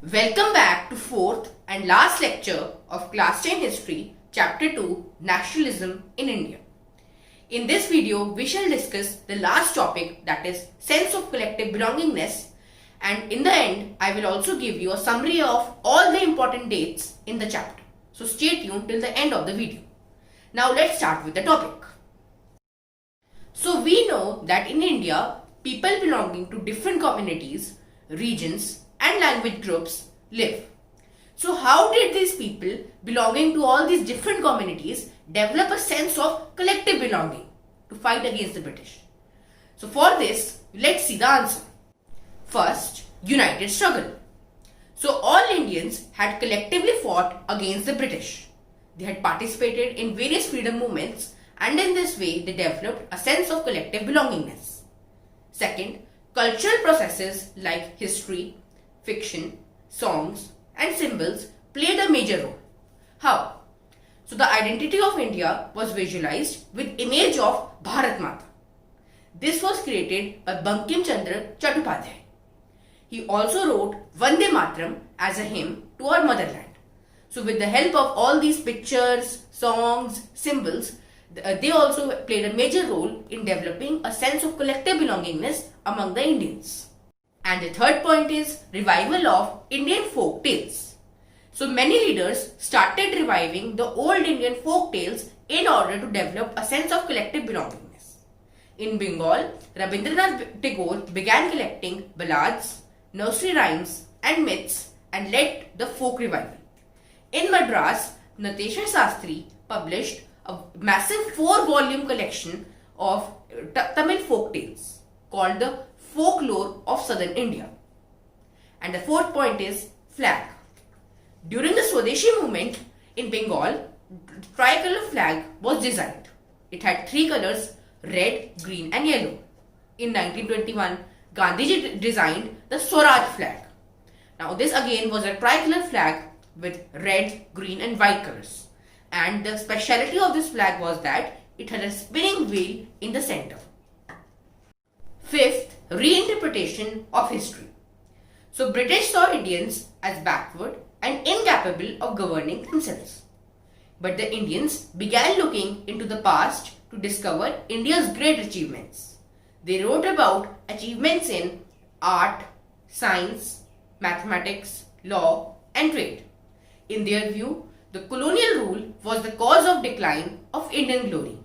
Welcome back to fourth and last lecture of Class 10 History, Chapter 2, Nationalism in India. In this video, we shall discuss the last topic, that is sense of collective belongingness, and in the end, I will also give you a summary of all the important dates in the chapter. So stay tuned till the end of the video. Now let's start with the topic. So we know that in India, people belonging to different communities, regions, and language groups live. So how did these people belonging to all these different communities develop a sense of collective belonging to fight against the British? So for this, let's see the answer. First, united struggle. So all Indians had collectively fought against the British. They had participated in various freedom movements, and in this way they developed a sense of collective belongingness. Second, cultural processes like history, fiction, songs, and symbols played a major role. How? So the identity of India was visualized with image of Bharat Mata. This was created by Bankim Chandra Chattopadhyay. He also wrote Vande Mataram as a hymn to our motherland. So with the help of all these pictures, songs, symbols, they also played a major role in developing a sense of collective belongingness among the Indians. And the third point is revival of Indian folk tales. So many leaders started reviving the old Indian folk tales in order to develop a sense of collective belongingness. In Bengal, Rabindranath Tagore began collecting ballads, nursery rhymes and myths and led the folk revival. In Madras, Nateshwar Sastri published a massive 4-volume collection of Tamil folk tales called the Folklore of Southern India. And the fourth point is flag. During the Swadeshi movement in Bengal, the tricolor flag was designed. It had 3 colors, red, green and yellow. In 1921, Gandhiji designed the Swaraj flag. Now this again was a tricolor flag with red, green and white colors. And the speciality of this flag was that it had a spinning wheel in the center. Fifth, reinterpretation of history. So British saw Indians as backward and incapable of governing themselves. But the Indians began looking into the past to discover India's great achievements. They wrote about achievements in art, science, mathematics, law and trade. In their view, the colonial rule was the cause of decline of Indian glory.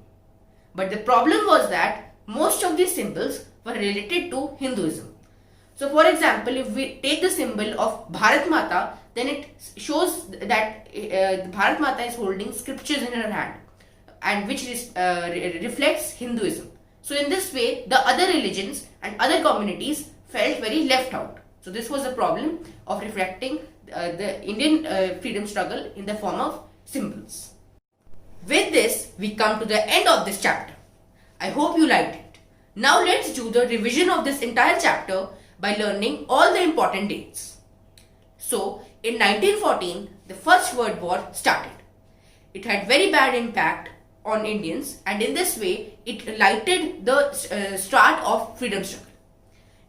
But the problem was that most of these symbols were related to Hinduism. So for example, if we take the symbol of Bharat Mata, then it shows that Bharat Mata is holding scriptures in her hand, and which reflects Hinduism. So in this way, the other religions and other communities felt very left out. So this was a problem of reflecting the Indian freedom struggle in the form of symbols. With this, we come to the end of this chapter. I hope you liked it. Now let's do the revision of this entire chapter by learning all the important dates. So, in 1914, the First World War started. It had very bad impact on Indians, and in this way, it lighted the start of freedom struggle.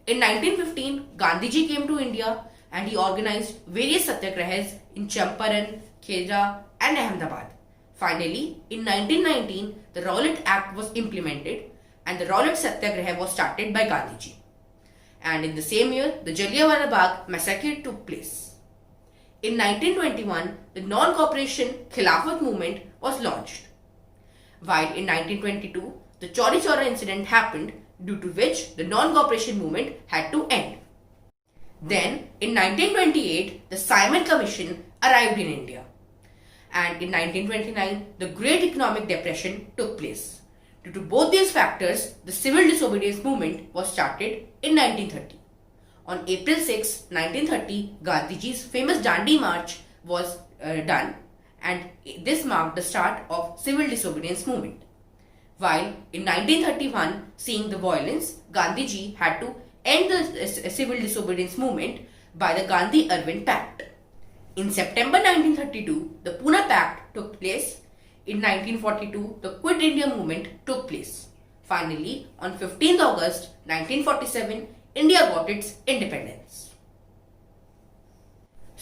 In 1915, Gandhiji came to India and he organized various satyagrahas in Champaran, Khera and Ahmedabad. Finally, in 1919, the Rowlatt Act was implemented and the Rowlatt Satyagraha was started by Gandhiji. And in the same year, the Jallianwala Bagh massacre took place. In 1921, the non-cooperation Khilafat movement was launched. While in 1922, the Chauri Chaura incident happened, due to which the non-cooperation movement had to end. Then, in 1928, the Simon Commission arrived in India. And in 1929, the Great Economic Depression took place. Due to both these factors, the civil disobedience movement was started in 1930. On April 6, 1930, Gandhiji's famous Dandi March was done, and this marked the start of civil disobedience movement. While in 1931, seeing the violence, Gandhiji had to end the civil disobedience movement by the Gandhi-Irwin Pact. In September 1932, the Pune Pact took place. In 1942, the Quit India movement took place. Finally, on 15th August 1947, India got its independence.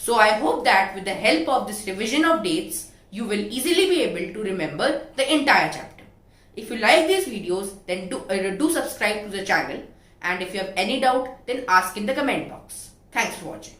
So I hope that with the help of this revision of dates, you will easily be able to remember the entire chapter. If you like these videos, then do subscribe to the channel, and if you have any doubt, then ask in the comment box. Thanks for watching.